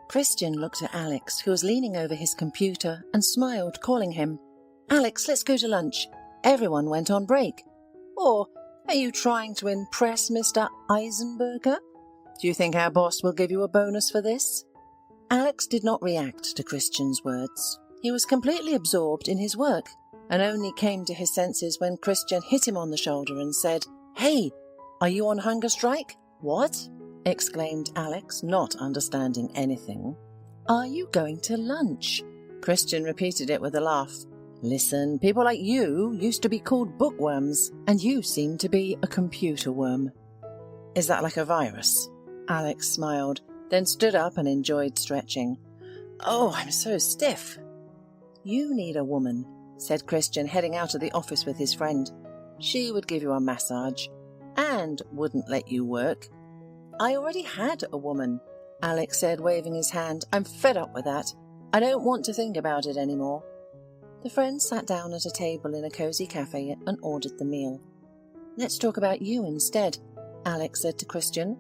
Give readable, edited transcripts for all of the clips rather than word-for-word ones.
Christian looked at Alex, who was leaning over his computer, and smiled, calling him. "Alex, let's go to lunch. Everyone went on break." "Or are you trying to impress Mr. Eisenberger? Do you think our boss will give you a bonus for this?" Alex did not react to Christian's words. He was completely absorbed in his work, and only came to his senses when Christian hit him on the shoulder and said, "Hey, are you on hunger strike?" "What?" exclaimed Alex, not understanding anything. "Are you going to lunch?" Christian repeated it with a laugh. "Listen, people like you used to be called bookworms, and you seem to be a computer worm." "Is that like a virus?" Alex smiled, then stood up and enjoyed stretching. "Oh, I'm so stiff." "You need a woman," said Christian, heading out of the office with his friend. "She would give you a massage, and wouldn't let you work." "I already had a woman," Alex said, waving his hand. "I'm fed up with that. I don't want to think about it anymore." The friends sat down at a table in a cozy cafe and ordered the meal. "Let's talk about you instead," Alex said to Christian.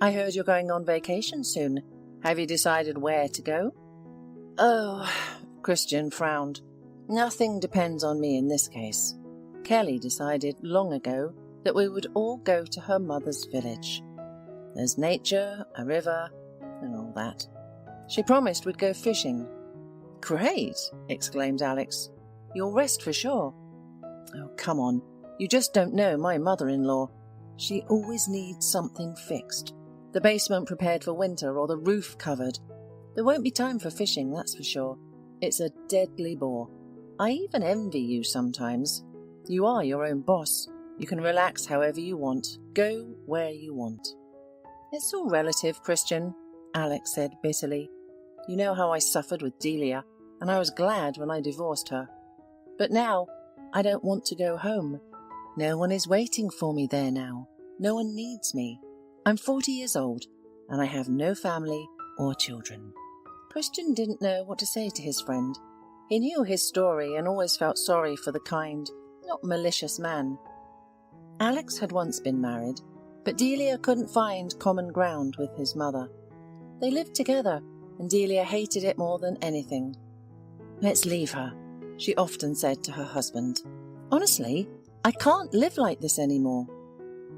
"I heard you're going on vacation soon. Have you decided where to go?" "Oh," Christian frowned. "Nothing depends on me in this case. Kelly decided long ago that we would all go to her mother's village. There's nature, a river, and all that. She promised we'd go fishing." "Great!" exclaimed Alex. "You'll rest for sure." "Oh, come on. You just don't know my mother-in-law. She always needs something fixed. The basement prepared for winter or the roof covered. There won't be time for fishing, that's for sure. It's a deadly bore. I even envy you sometimes. You are your own boss. You can relax however you want. Go where you want." "It's all relative, Christian," Alex said bitterly. "You know how I suffered with Delia, and I was glad when I divorced her. But now, I don't want to go home. No one is waiting for me there now. No one needs me. I'm 40 years old, and I have no family or children." Christian didn't know what to say to his friend. He knew his story and always felt sorry for the kind, not malicious man. Alex had once been married, but Delia couldn't find common ground with his mother. They lived together, and Delia hated it more than anything. "Let's leave her," she often said to her husband. "Honestly, I can't live like this anymore."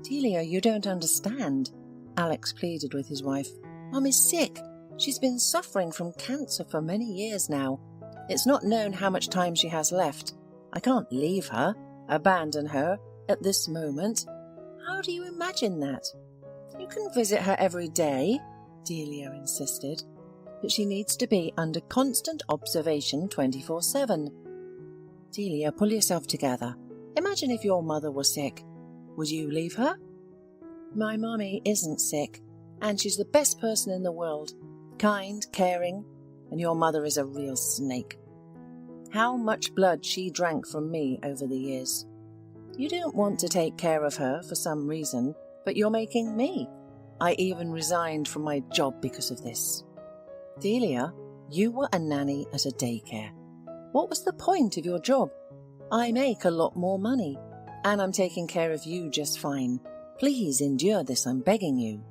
"Delia, you don't understand," Alex pleaded with his wife. "Mum is sick. She's been suffering from cancer for many years now. It's not known how much time she has left. I can't leave her, abandon her, at this moment. How do you imagine that?" "You can visit her every day," Delia insisted, "but she needs to be under constant observation 24/7. Delia, pull yourself together. Imagine if your mother was sick. Would you leave her?" "My mummy isn't sick, and she's the best person in the world. Kind, caring, and your mother is a real snake. How much blood she drank from me over the years. You don't want to take care of her for some reason, but you're making me. I even resigned from my job because of this." "Delia, you were a nanny at a daycare. What was the point of your job? I make a lot more money, and I'm taking care of you just fine. Please endure this, I'm begging you."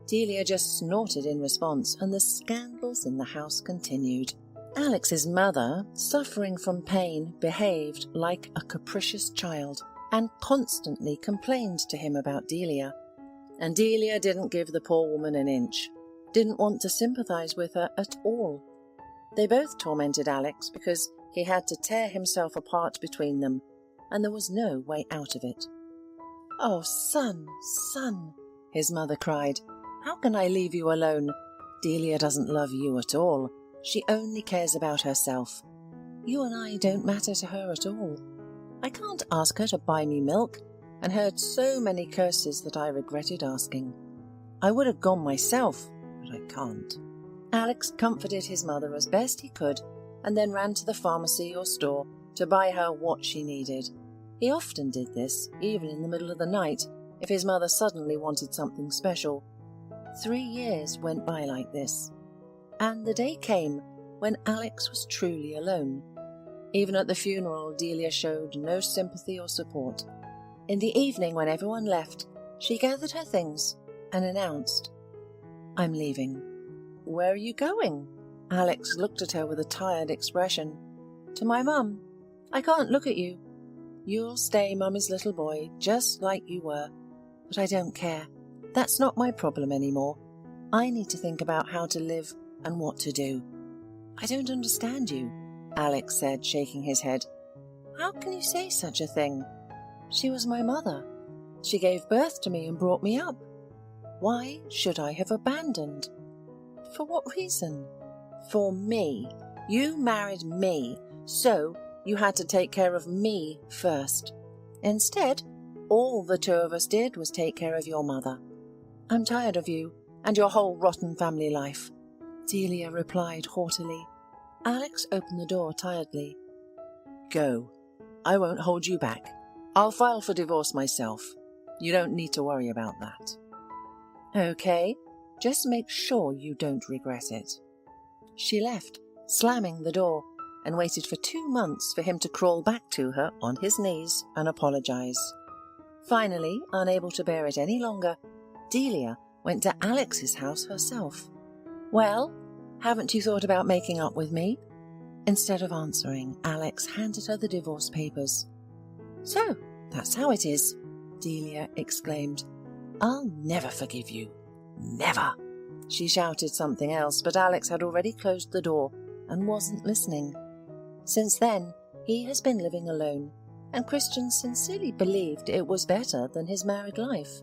Delia just snorted in response, and the scandals in the house continued. Alex's mother, suffering from pain, behaved like a capricious child and constantly complained to him about Delia. And Delia didn't give the poor woman an inch, didn't want to sympathize with her at all. They both tormented Alex because he had to tear himself apart between them, and there was no way out of it. "Oh, son, son," his mother cried, "how can I leave you alone? Delia doesn't love you at all. She only cares about herself. You and I don't matter to her at all. I can't ask her to buy me milk," and heard so many curses that I regretted asking. "I would have gone myself, but I can't." Alex comforted his mother as best he could, and then ran to the pharmacy or store to buy her what she needed. He often did this, even in the middle of the night, if his mother suddenly wanted something special. 3 years went by like this, and the day came when Alex was truly alone. Even at the funeral, Delia showed no sympathy or support. In the evening, when everyone left, she gathered her things and announced, "I'm leaving." where are you going? Alex looked at her with a tired expression. To my mum. I can't look at you. You'll stay Mummy's little boy, just like you were. But I don't care. That's not my problem anymore. I need to think about how to live and what to do. I don't understand you, Alex said, shaking his head. How can you say such a thing? She was my mother. She gave birth to me and brought me up. Why should I have abandoned? For what reason? For me. You married me, so you had to take care of me first. Instead, all the two of us did was take care of your mother. I'm tired of you and your whole rotten family life, Delia replied haughtily. Alex opened the door tiredly. Go. I won't hold you back. I'll file for divorce myself. You don't need to worry about that. Okay, just make sure you don't regret it. She left, slamming the door, and waited for 2 months for him to crawl back to her on his knees and apologize. Finally, unable to bear it any longer, Delia went to Alex's house herself. Well, haven't you thought about making up with me? Instead of answering, Alex handed her the divorce papers. So, that's how it is, Delia exclaimed. I'll never forgive you. Never. She shouted something else, but Alex had already closed the door and wasn't listening. Since then, he has been living alone, and Christian sincerely believed it was better than his married life.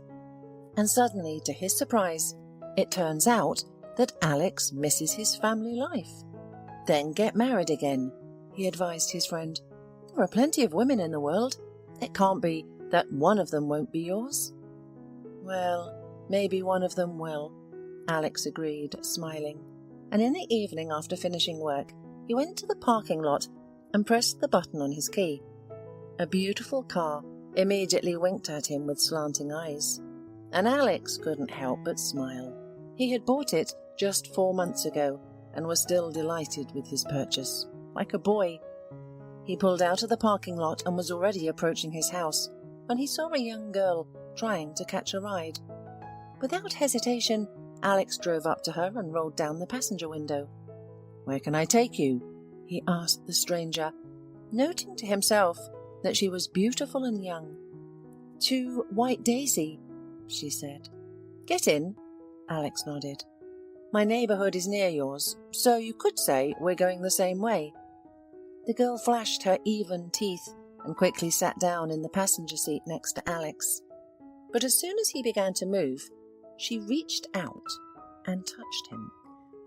And suddenly, to his surprise, it turns out that Alex misses his family life. Then get married again, he advised his friend. There are plenty of women in the world. It can't be that one of them won't be yours. Well, maybe one of them will, Alex agreed, smiling. And in the evening after finishing work, he went to the parking lot and pressed the button on his key. A beautiful car immediately winked at him with slanting eyes, and Alex couldn't help but smile. He had bought it just 4 months ago and was still delighted with his purchase, like a boy. He pulled out of the parking lot and was already approaching his house when he saw a young girl trying to catch a ride. Without hesitation, Alex drove up to her and rolled down the passenger window. Where can I take you? He asked the stranger, noting to himself that she was beautiful and young. To White Daisy, she said. Get in, Alex nodded. My neighbourhood is near yours, so you could say we're going the same way. The girl flashed her even teeth and quickly sat down in the passenger seat next to Alex. But as soon as he began to move, she reached out and touched him.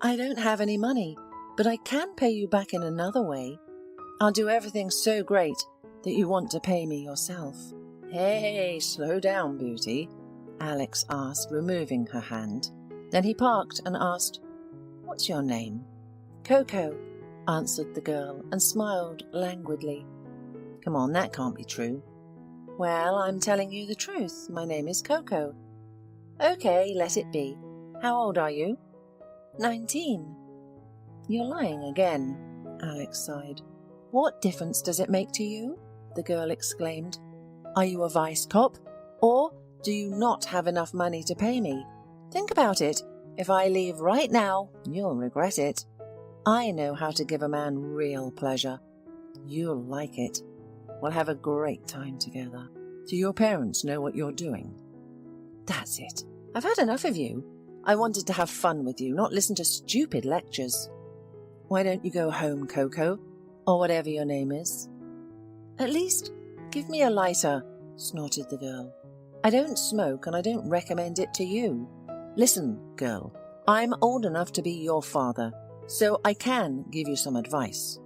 I don't have any money, but I can pay you back in another way. I'll do everything so great that you want to pay me yourself. Hey, slow down, beauty, Alex asked, removing her hand. Then he parked and asked, What's your name? Coco, answered the girl and smiled languidly. Come on, that can't be true. Well, I'm telling you the truth. My name is Coco. Okay, let it be. How old are you? 19. You're lying again, Alex sighed. What difference does it make to you? The girl exclaimed. Are you a vice cop? Or do you not have enough money to pay me? Think about it. If I leave right now, you'll regret it. I know how to give a man real pleasure. You'll like it. We'll have a great time together. Do your parents know what you're doing? That's it. I've had enough of you. I wanted to have fun with you, not listen to stupid lectures. Why don't you go home, Coco? Or whatever your name is. At least give me a lighter, snorted the girl. I don't smoke and I don't recommend it to you. Listen, girl, I'm old enough to be your father, so I can give you some advice.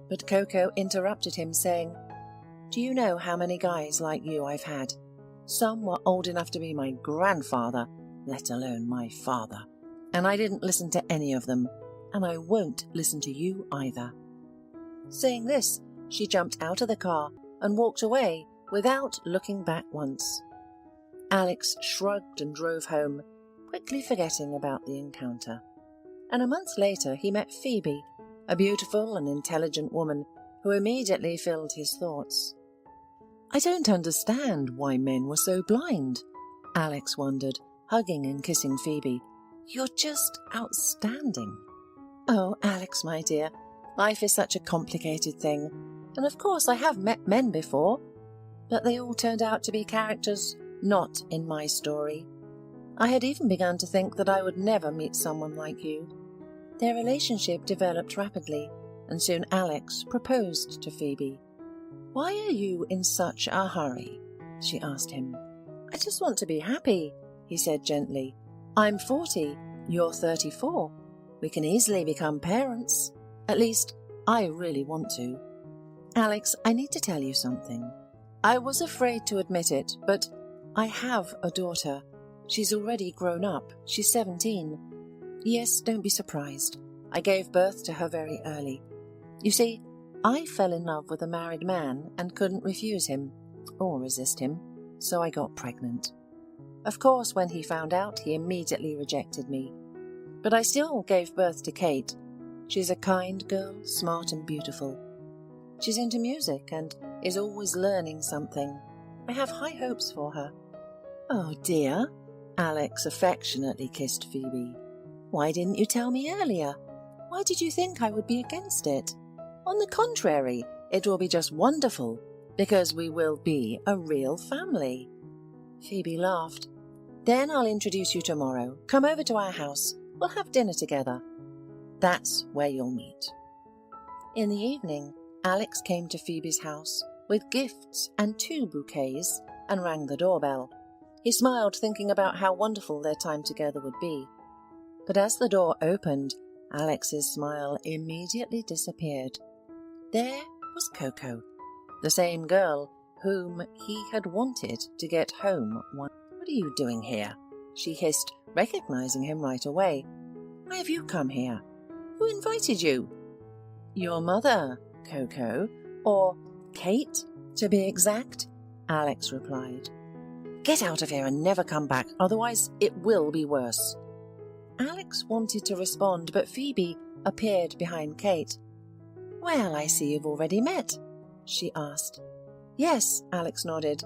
But Coco interrupted him, saying, Do you know how many guys like you I've had? Some were old enough to be my grandfather, let alone my father. And I didn't listen to any of them, and I won't listen to you either. Saying this, she jumped out of the car and walked away without looking back once. Alex shrugged and drove home, quickly forgetting about the encounter. And a month later he met Phoebe, a beautiful and intelligent woman who immediately filled his thoughts. I don't understand why men were so blind, Alex wondered, hugging and kissing Phoebe. You're just outstanding. Oh, Alex, my dear, life is such a complicated thing. And of course I have met men before, but they all turned out to be characters not in my story. I had even begun to think that I would never meet someone like you. Their relationship developed rapidly, and soon Alex proposed to Phoebe. Why are you in such a hurry? She asked him. I just want to be happy, he said gently. I'm 40, you're 34. We can easily become parents. At least, I really want to. Alex, I need to tell you something. I was afraid to admit it, but I have a daughter. She's already grown up. She's 17. Yes, don't be surprised. I gave birth to her very early. You see, I fell in love with a married man and couldn't refuse him, or resist him, so I got pregnant. Of course, when he found out, he immediately rejected me. But I still gave birth to Kate. She's a kind girl, smart and beautiful. She's into music and is always learning something. I have high hopes for her. Oh dear, Alex affectionately kissed Phoebe. Why didn't you tell me earlier? Why did you think I would be against it? On the contrary, it will be just wonderful, because we will be a real family. Phoebe laughed. Then I'll introduce you tomorrow. Come over to our house. We'll have dinner together. That's where you'll meet. In the evening, Alex came to Phoebe's house with gifts and 2 bouquets and rang the doorbell. He smiled, thinking about how wonderful their time together would be. But as the door opened, Alex's smile immediately disappeared. There was Coco, the same girl whom he had wanted to get home one. What are you doing here? She hissed, recognizing him right away. Why have you come here? Who invited you? Your mother, Coco, or Kate, to be exact, Alex replied. Get out of here and never come back, otherwise it will be worse. Alex wanted to respond, but Phoebe appeared behind Kate. Well, I see you've already met, she asked. Yes, Alex nodded,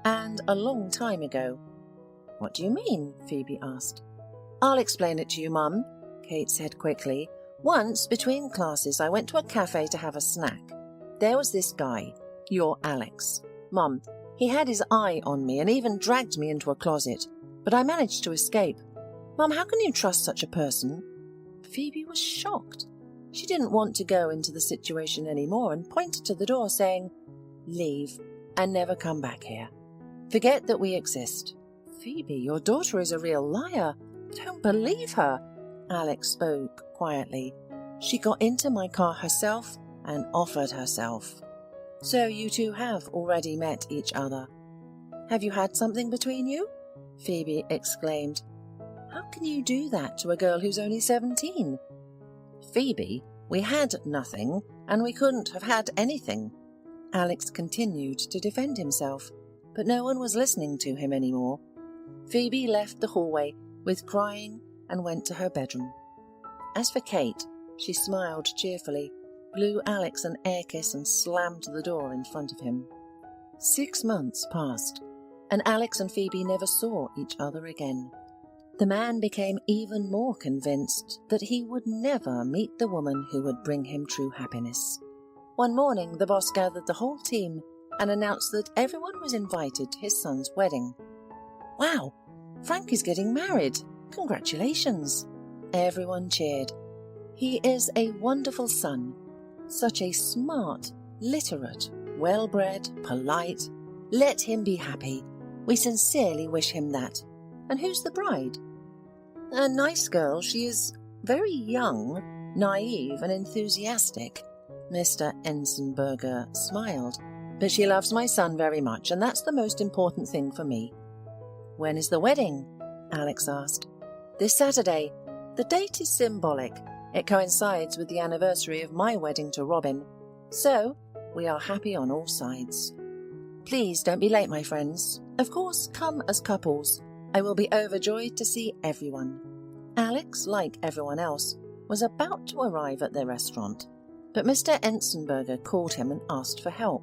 and a long time ago. What do you mean? Phoebe asked. I'll explain it to you, Mum, Kate said quickly. Once, between classes, I went to a cafe to have a snack. There was this guy, your Alex. Mum, he had his eye on me and even dragged me into a closet, but I managed to escape. Mum, how can you trust such a person? Phoebe was shocked. She didn't want to go into the situation anymore and pointed to the door, saying, Leave and never come back here. Forget that we exist. Phoebe, your daughter is a real liar. Don't believe her. Alex spoke quietly. She got into my car herself and offered herself. So you two have already met each other. Have you had something between you? Phoebe exclaimed. How can you do that to a girl who's only 17? Phoebe, we had nothing, and we couldn't have had anything. Alex continued to defend himself, but no one was listening to him anymore. Phoebe left the hallway with crying and went to her bedroom. As for Kate, she smiled cheerfully, blew Alex an air kiss and slammed the door in front of him. 6 months passed, and Alex and Phoebe never saw each other again. The man became even more convinced that he would never meet the woman who would bring him true happiness. One morning, the boss gathered the whole team and announced that everyone was invited to his son's wedding. Wow, Frank is getting married. Congratulations. Everyone cheered. He is a wonderful son. Such a smart, literate, well-bred, polite. Let him be happy. We sincerely wish him that. And who's the bride? A nice girl. She is very young, naive and enthusiastic. Mr. Ensenberger smiled. But she loves my son very much, and that's the most important thing for me. When is the wedding? Alex asked. This Saturday. The date is symbolic. It coincides with the anniversary of my wedding to Robin. So, we are happy on all sides. Please don't be late, my friends. Of course, come as couples. I will be overjoyed to see everyone. Alex, like everyone else, was about to arrive at their restaurant, but Mr. Ensenberger called him and asked for help.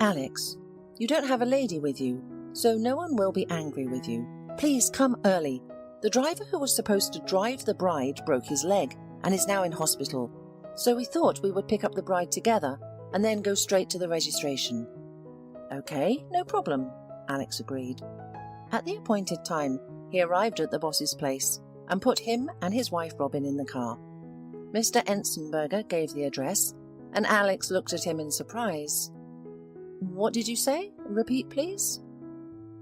Alex, you don't have a lady with you, so no one will be angry with you. Please come early. The driver who was supposed to drive the bride broke his leg and is now in hospital, so we thought we would pick up the bride together and then go straight to the registration." "Okay, no problem," Alex agreed. At the appointed time, he arrived at the boss's place and put him and his wife Robin in the car. Mr. Ensenberger gave the address, and Alex looked at him in surprise. "What did you say? Repeat, please."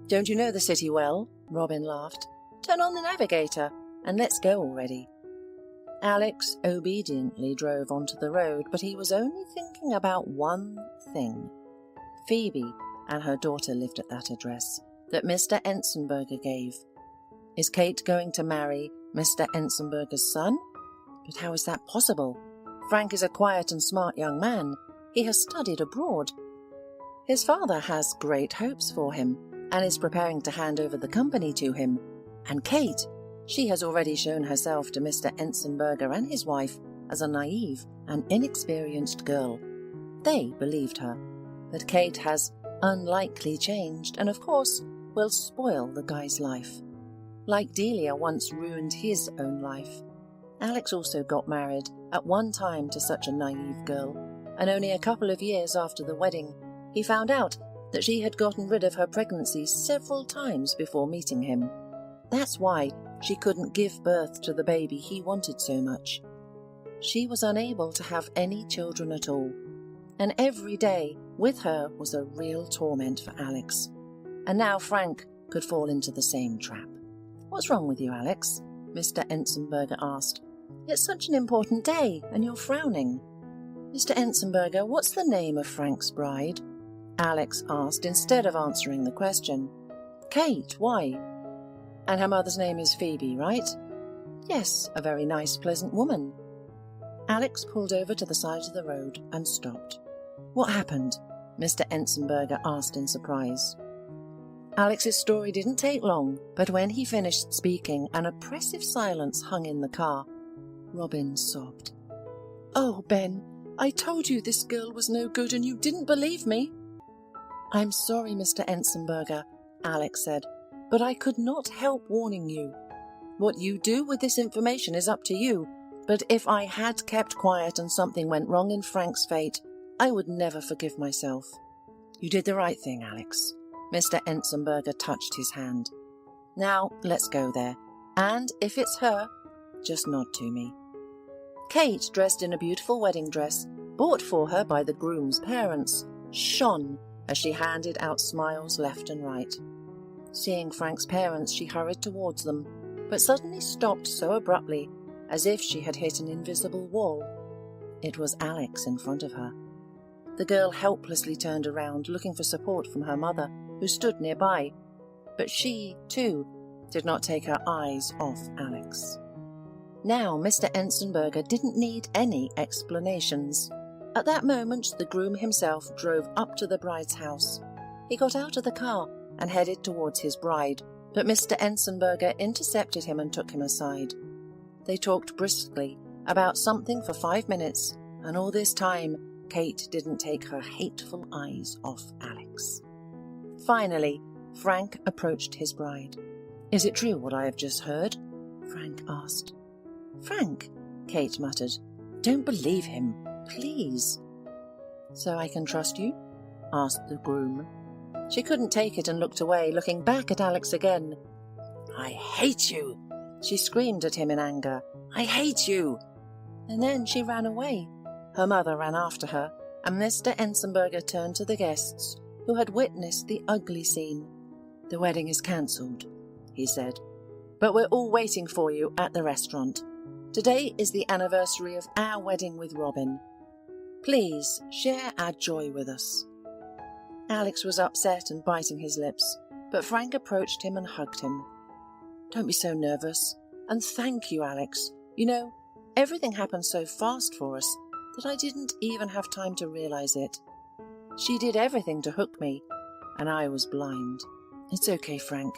"Don't you know the city well?" Robin laughed. "Turn on the navigator, and let's go already." Alex obediently drove onto the road, but he was only thinking about one thing. Phoebe and her daughter lived at that address that Mr. Ensenberger gave. Is Kate going to marry Mr. Ensenberger's son? But how is that possible? Frank is a quiet and smart young man. He has studied abroad. His father has great hopes for him and is preparing to hand over the company to him. And Kate, she has already shown herself to Mr. Ensenberger and his wife as a naive and inexperienced girl. They believed her, but Kate has unlikely changed and, of course, will spoil the guy's life. Like Delia once ruined his own life. Alex also got married at one time to such a naive girl, and only a couple of years after the wedding, he found out that she had gotten rid of her pregnancy several times before meeting him. That's why she couldn't give birth to the baby he wanted so much. She was unable to have any children at all, and every day with her was a real torment for Alex. And now Frank could fall into the same trap. "What's wrong with you, Alex?" Mr. Ensenberger asked. "It's such an important day, and you're frowning." "Mr. Ensenberger, what's the name of Frank's bride?" Alex asked instead of answering the question. "Kate, why?" "And her mother's name is Phoebe, right?" "Yes, a very nice, pleasant woman." Alex pulled over to the side of the road and stopped. "What happened?" Mr. Ensenberger asked in surprise. Alex's story didn't take long, but when he finished speaking, an oppressive silence hung in the car. Robin sobbed. "Oh, Ben, I told you this girl was no good and you didn't believe me." "I'm sorry, Mr. Ensenberger," Alex said, "but I could not help warning you. What you do with this information is up to you, but if I had kept quiet and something went wrong in Frank's fate, I would never forgive myself." "You did the right thing, Alex." Mr. Ensenberger touched his hand. "Now, let's go there. And if it's her, just nod to me." Kate, dressed in a beautiful wedding dress, bought for her by the groom's parents, shone as she handed out smiles left and right. Seeing Frank's parents, she hurried towards them, but suddenly stopped so abruptly, as if she had hit an invisible wall. It was Alex in front of her. The girl helplessly turned around, looking for support from her mother, who stood nearby, but she, too, did not take her eyes off Alex. Now Mr. Ensenberger didn't need any explanations. At that moment, the groom himself drove up to the bride's house. He got out of the car and headed towards his bride, but Mr. Ensenberger intercepted him and took him aside. They talked briskly about something for 5 minutes, and all this time, Kate didn't take her hateful eyes off Alex. Finally, Frank approached his bride. "Is it true what I have just heard?" Frank asked. "Frank," Kate muttered, "don't believe him, please." "So I can trust you?" asked the groom. She couldn't take it and looked away, looking back at Alex again. "I hate you!" she screamed at him in anger. "I hate you!" And then she ran away. Her mother ran after her, and Mr. Ensenberger turned to the guests, who had witnessed the ugly scene. "The wedding is cancelled," he said, "but we're all waiting for you at the restaurant. Today is the anniversary of our wedding with Robin. Please share our joy with us." Alex was upset and biting his lips, but Frank approached him and hugged him. "Don't be so nervous, and thank you, Alex. You know, everything happened so fast for us that I didn't even have time to realize it. She did everything to hook me, and I was blind." "It's okay, Frank.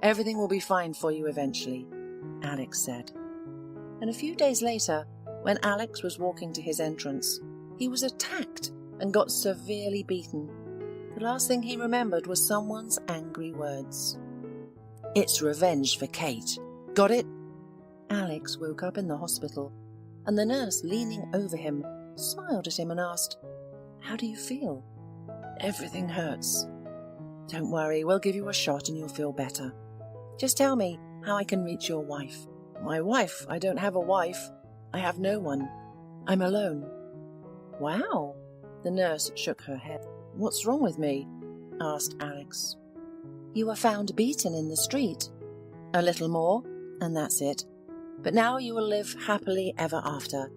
Everything will be fine for you eventually," Alex said. And a few days later, when Alex was walking to his entrance, he was attacked and got severely beaten. The last thing he remembered was someone's angry words. "It's revenge for Kate. Got it? Alex woke up in the hospital, and the nurse, leaning over him, smiled at him and asked, "How do you feel?" "Everything hurts." "Don't worry, we'll give you a shot and you'll feel better. Just tell me how I can reach your wife." "My wife? I don't have a wife. I have no one. I'm alone." "Wow." The nurse shook her head. "What's wrong with me?" asked Alex. "You were found beaten in the street. A little more, and that's it. But now you will live happily ever after,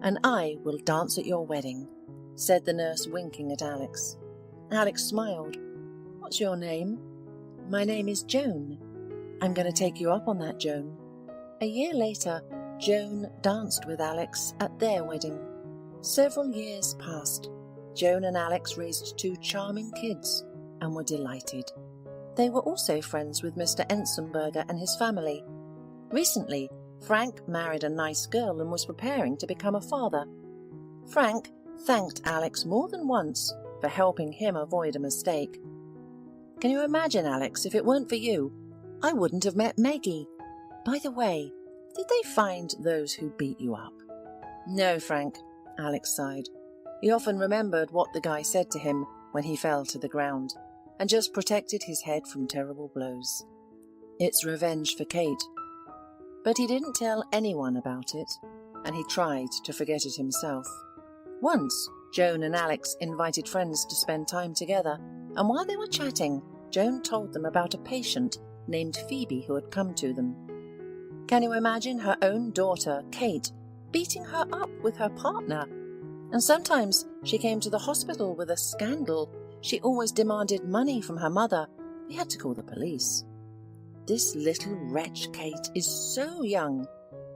and I will dance at your wedding," said the nurse, winking at Alex. Alex smiled. "What's your name?" "My name is Joan." "I'm going to take you up on that, Joan." A year later, Joan danced with Alex at their wedding. Several years passed. Joan and Alex raised 2 charming kids and were delighted. They were also friends with Mr. Ensenberger and his family. Recently, Frank married a nice girl and was preparing to become a father. Frank thanked Alex more than once for helping him avoid a mistake. "Can you imagine, Alex, if it weren't for you, I wouldn't have met Maggie. By the way, did they find those who beat you up?" "No, Frank," Alex sighed. He often remembered what the guy said to him when he fell to the ground, and just protected his head from terrible blows. It's revenge for Kate. But he didn't tell anyone about it, and he tried to forget it himself. Once, Joan and Alex invited friends to spend time together, and while they were chatting, Joan told them about a patient named Phoebe who had come to them. Can you imagine her own daughter, Kate, beating her up with her partner? And sometimes she came to the hospital with a scandal. She always demanded money from her mother. We had to call the police. This little wretch, Kate, is so young,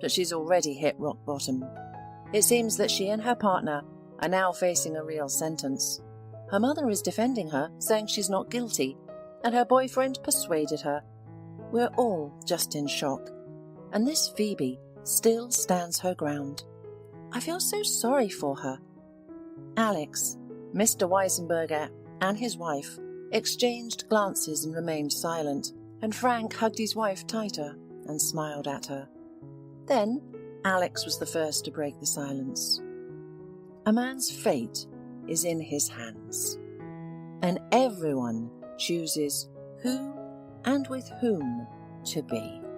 but she's already hit rock bottom. It seems that she and her partner are now facing a real sentence. Her mother is defending her, saying she's not guilty, and her boyfriend persuaded her. We're all just in shock, and this Phoebe still stands her ground. I feel so sorry for her. Alex, Mr. Weisenberger, and his wife exchanged glances and remained silent, and Frank hugged his wife tighter and smiled at her. Then Alex was the first to break the silence. A man's fate is in his hands, and everyone chooses who and with whom to be.